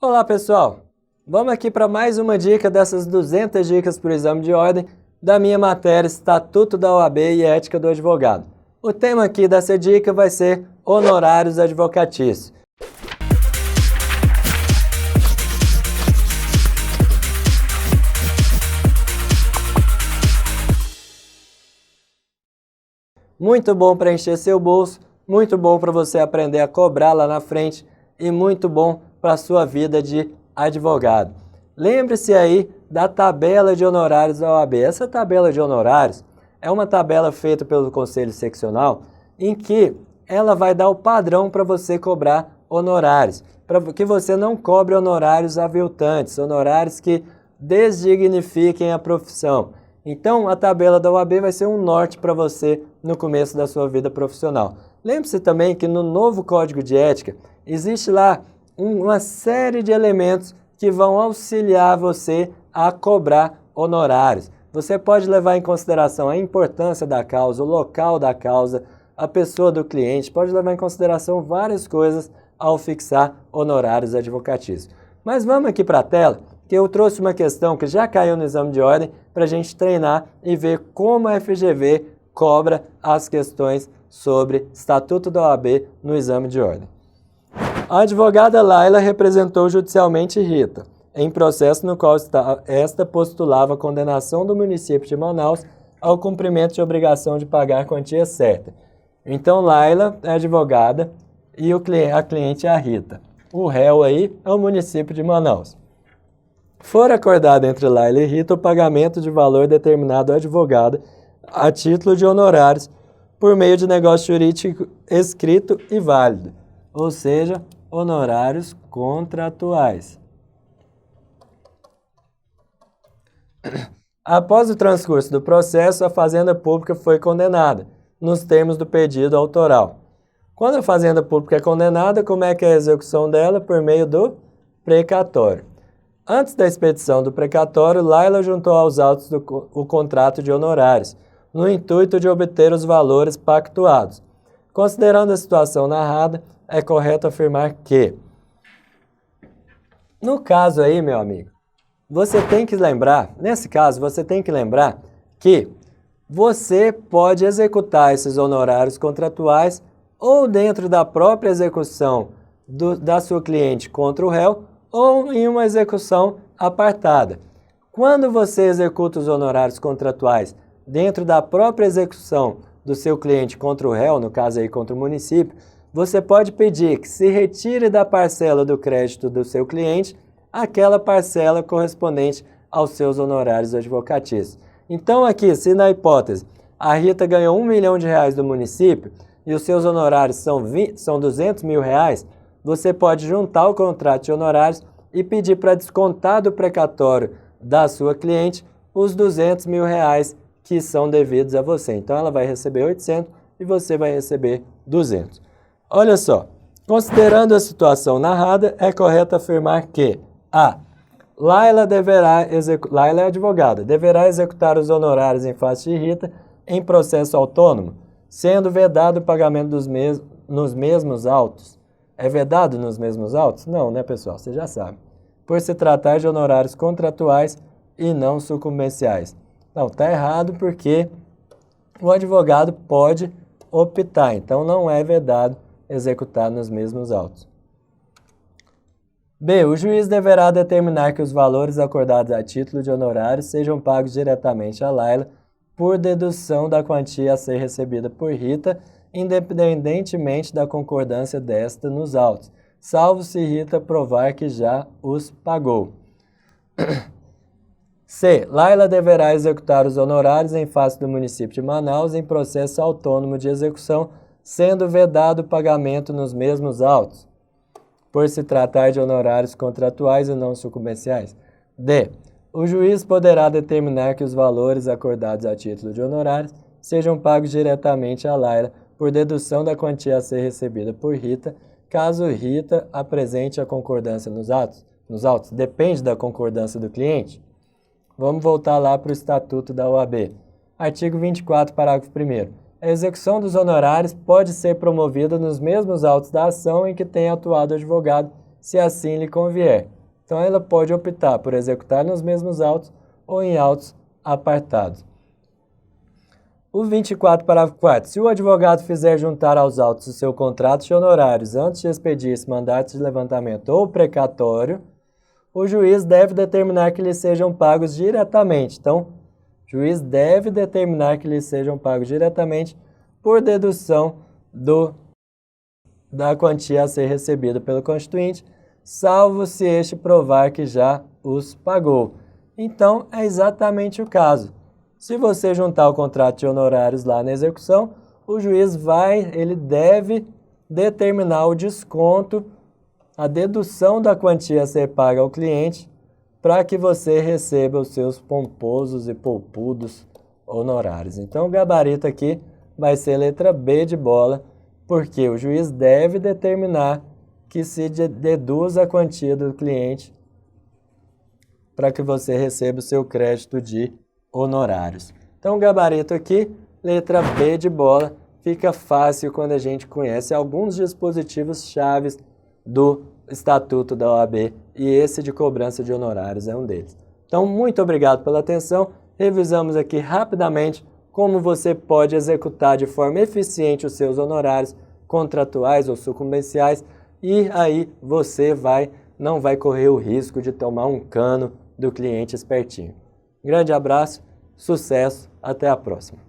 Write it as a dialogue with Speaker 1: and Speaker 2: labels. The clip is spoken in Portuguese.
Speaker 1: Olá pessoal, vamos aqui para mais uma dica dessas 200 dicas para o exame de ordem da minha matéria Estatuto da OAB e Ética do Advogado. O tema aqui dessa dica vai ser honorários advocatícios. Muito bom para encher seu bolso, muito bom para você aprender a cobrar lá na frente e muito bom para a sua vida de advogado. Lembre-se aí da tabela de honorários da OAB. Essa tabela de honorários é uma tabela feita pelo Conselho Seccional em que ela vai dar o padrão para você cobrar honorários, para que você não cobre honorários aviltantes, honorários que desdignifiquem a profissão. Então, a tabela da OAB vai ser um norte para você no começo da sua vida profissional. Lembre-se também que no novo Código de Ética existe lá uma série de elementos que vão auxiliar você a cobrar honorários. Você pode levar em consideração a importância da causa, o local da causa, a pessoa do cliente, pode levar em consideração várias coisas ao fixar honorários advocatícios. Mas vamos aqui para a tela, que eu trouxe uma questão que já caiu no exame de ordem para a gente treinar e ver como a FGV cobra as questões sobre Estatuto da OAB no exame de ordem. A advogada Laila representou judicialmente Rita, em processo no qual esta postulava a condenação do município de Manaus ao cumprimento de obrigação de pagar a quantia certa. Então, Laila é advogada e a cliente é a Rita. O réu aí é o município de Manaus. For acordado entre Laila e Rita o pagamento de valor determinado ao advogado a título de honorários por meio de negócio jurídico escrito e válido, ou seja, honorários contratuais. Após o transcurso do processo, a Fazenda Pública foi condenada, nos termos do pedido autoral. Quando a Fazenda Pública é condenada, como é que é a execução dela? Por meio do precatório. Antes da expedição do precatório, Laila juntou aos autos o contrato de honorários, no intuito de obter os valores pactuados. Considerando a situação narrada, é correto afirmar que, no caso aí, meu amigo, você tem que lembrar, nesse caso, você tem que lembrar que você pode executar esses honorários contratuais ou dentro da própria execução da sua cliente contra o réu, ou em uma execução apartada. Quando você executa os honorários contratuais dentro da própria execução do seu cliente contra o réu, no caso aí contra o município, você pode pedir que se retire da parcela do crédito do seu cliente aquela parcela correspondente aos seus honorários advocatícios. Então aqui, se na hipótese a Rita ganhou R$1 milhão do município e os seus honorários são R$200 mil, você pode juntar o contrato de honorários e pedir para descontar do precatório da sua cliente os R$200 mil que são devidos a você. Então ela vai receber 800 e você vai receber 200. Olha só, considerando a situação narrada, é correto afirmar que a. Laila é advogada, deverá executar os honorários em face de Rita em processo autônomo, sendo vedado o pagamento nos mesmos autos. É vedado nos mesmos autos? Não, né, pessoal? Você já sabe. Por se tratar de honorários contratuais e não sucumbenciais. Não, está errado porque o advogado pode optar, então não é vedado executar nos mesmos autos. B. O juiz deverá determinar que os valores acordados a título de honorários sejam pagos diretamente a Laila por dedução da quantia a ser recebida por Rita, independentemente da concordância desta nos autos, salvo se Rita provar que já os pagou. C. Laila deverá executar os honorários em face do município de Manaus em processo autônomo de execução, sendo vedado o pagamento nos mesmos autos, por se tratar de honorários contratuais e não sucumbenciais. D. O juiz poderá determinar que os valores acordados a título de honorários sejam pagos diretamente a Laila por dedução da quantia a ser recebida por Rita, caso Rita apresente a concordância nos autos. Depende da concordância do cliente. Vamos voltar lá para o Estatuto da OAB. Artigo 24, parágrafo 1º. A execução dos honorários pode ser promovida nos mesmos autos da ação em que tenha atuado o advogado se assim lhe convier. Então, ela pode optar por executar nos mesmos autos ou em autos apartados. O 24, parágrafo 4º. Se o advogado fizer juntar aos autos o seu contrato de honorários antes de expedir esse mandato de levantamento ou precatório, o juiz deve determinar que lhe sejam pagos diretamente. Então, o juiz deve determinar que lhe sejam pagos diretamente por dedução da quantia a ser recebida pelo constituinte, salvo se este provar que já os pagou. Então, é exatamente o caso. Se você juntar o contrato de honorários lá na execução, o juiz ele deve determinar o desconto, a dedução da quantia a ser paga ao cliente, para que você receba os seus pomposos e poupudos honorários. Então, o gabarito aqui vai ser letra B de bola, porque o juiz deve determinar que se deduza a quantia do cliente para que você receba o seu crédito de honorários. Então, o gabarito aqui, letra B de bola, fica fácil quando a gente conhece alguns dispositivos chaves do Estatuto da OAB e esse de cobrança de honorários é um deles. Então, muito obrigado pela atenção. Revisamos aqui rapidamente como você pode executar de forma eficiente os seus honorários contratuais ou sucumbenciais e aí você não vai correr o risco de tomar um cano do cliente espertinho. Grande abraço, sucesso, até a próxima.